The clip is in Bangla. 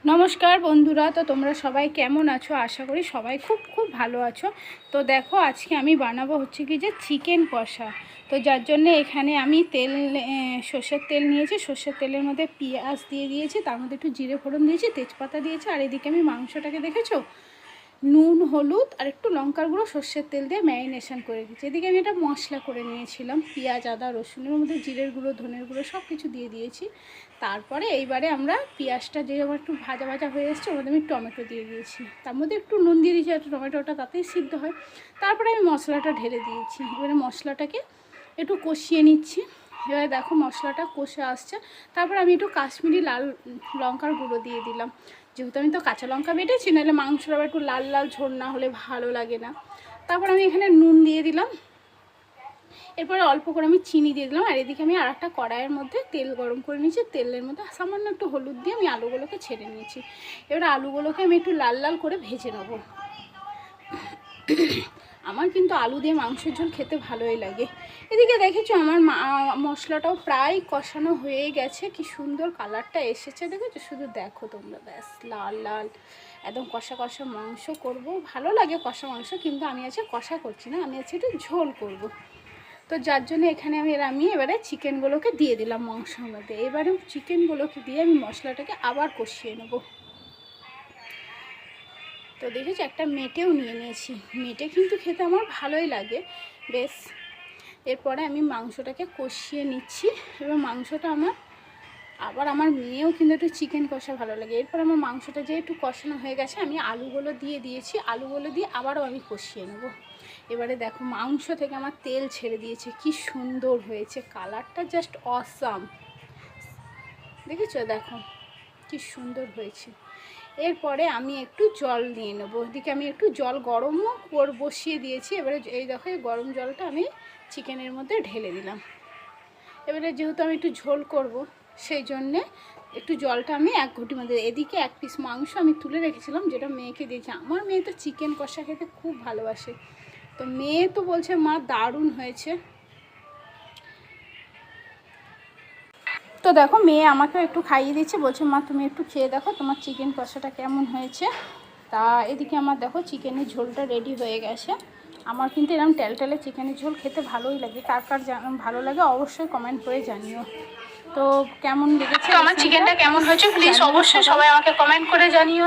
নমস্কার বন্ধুরা, তো তোমরা সবাই কেমন আছো? আশা করি সবাই খুব খুব ভালো আছো। তো দেখো, আজকে আমি বানাবো হচ্ছে কি যে চিকেন কষা। তো যার জন্যে এখানে আমি সর্ষের তেল নিয়েছি। সর্ষের তেলের মধ্যে পেঁয়াজ দিয়ে দিয়েছি, তার মধ্যে একটু জিরে ফোড়ন দিয়েছি, তেজপাতা দিয়েছি। আর এদিকে আমি মাংসটাকে দেখেছো নুন, হলুদ আর একটু লঙ্কার গুঁড়ো সর্ষের তেল দিয়ে ম্যারিনেশন করে দিয়েছি। এদিকে আমি এটা মশলা করে নিয়েছিলাম, পেঁয়াজ, আদা, রসুনের মধ্যে জিরের গুঁড়ো, ধনের গুঁড়ো সব কিছু দিয়ে দিয়েছি। তারপরে এইবারে আমরা পেঁয়াজটা যে আমার একটু ভাজা ভাজা হয়ে এসছে, ওর মধ্যে আমি টমেটো দিয়ে দিয়েছি। তার মধ্যে একটু নুন দিয়ে দিয়েছি, একটু টমেটোটা তাতেই সিদ্ধ হয়। তারপরে আমি মশলাটা ঢেলে দিয়েছি। এবারে মশলাটাকে একটু কষিয়ে নিচ্ছি। এবারে দেখো মশলাটা কষে আসছে। তারপর আমি একটু কাশ্মীরি লাল লঙ্কার গুঁড়ো দিয়ে দিলাম, যেহেতু আমি তো কাঁচা লঙ্কা বেটেছি, নাহলে মাংসটা আবার একটু লাল লাল ঝোল না হলে ভালো লাগে না। তারপর আমি এখানে নুন দিয়ে দিলাম। এরপরে অল্প করে আমি চিনি দিয়ে দিলাম। আর এদিকে আমি আর একটা কড়াইয়ের মধ্যে তেল গরম করে নিয়েছি। তেলের মধ্যে সামান্য একটু হলুদ দিয়ে আমি আলুগুলোকে ছেড়ে নিয়েছি। এবার আলুগুলোকে আমি একটু লাল লাল করে ভেজে নেব। আমার কিন্তু আলু দিয়ে মাংসের ঝোল খেতে ভালোই লাগে। এদিকে দেখেছো আমার মশলাটাও প্রায় কষানো হয়ে গেছে। কি সুন্দর কালারটা এসেছে দেখেছো? শুধু দেখো তোমরা, ব্যাস লাল লাল একদম কষা কষা মাংস করব। ভালো লাগে কষা মাংস, কিন্তু আমি আজকে কষা করছি না, আমি আজকে একটু ঝোল করব। তো যার জন্য এখানে আমি এবারে চিকেনগুলোকে দিয়ে দিলাম মাংসের মধ্যে। এবারে চিকেনগুলোকে দিয়ে আমি মশলাটাকে আবার কষিয়ে নেব। তো দেখেছি একটা মেটেও নিয়ে নিয়েছি। মেটে কিন্তু খেতে আমার ভালোই লাগে বেশ। এরপরে আমি মাংসটাকে কষিয়ে নিচ্ছি। এবং মাংসটা আমার মেয়েও কিন্তু একটু চিকেন কষা ভালো লাগে। এরপর আমার মাংসটা যে একটু কষানো হয়ে গেছে, আমি আলুগুলো দিয়ে দিয়েছি। আলুগুলো দিয়ে আবারও আমি কষিয়ে নেব। এবারে দেখো মাংস থেকে আমার তেল ছেড়ে দিয়েছে, কি সুন্দর হয়েছে, কালারটা জাস্ট অসাম। দেখেছো? দেখো কি সুন্দর হয়েছে। এরপরে আমি একটু জল নিয়ে নেবো। ওদিকে আমি একটু জল গরমও বসিয়ে দিয়েছি। এবারে এই দেখো এই গরম জলটা আমি চিকেনের মধ্যে ঢেলে দিলাম। এবারে যেহেতু আমি একটু ঝোল করব, সেই জন্যে একটু জলটা আমি এক ঘটির মধ্যে, এদিকে এক পিস মাংস আমি তুলে রেখেছিলাম, যেটা মেয়েকে দিয়েছি। আমার মেয়ে তো চিকেন কষা খেতে খুব ভালোবাসে। তো মেয়ে তো বলছে মা দারুণ হয়েছে। তো দেখো মেয়ে আমাকেও একটু খাইয়ে দিচ্ছে, বলছে মা তুমি একটু খেয়ে দেখো তোমার চিকেন কষাটা কেমন হয়েছে। তা এদিকে আমার দেখো চিকেনের ঝোলটা রেডি হয়ে গেছে। আমার কিন্তু এরকম টেলটেলে চিকেনের ঝোল খেতে ভালোই লাগে। কার কার ভালো লাগে অবশ্যই কমেন্ট করে জানিও। তো কেমন লেগেছে আমার চিকেনটা, কেমন হয়েছে প্লিজ অবশ্যই সবাই আমাকে কমেন্ট করে জানিও।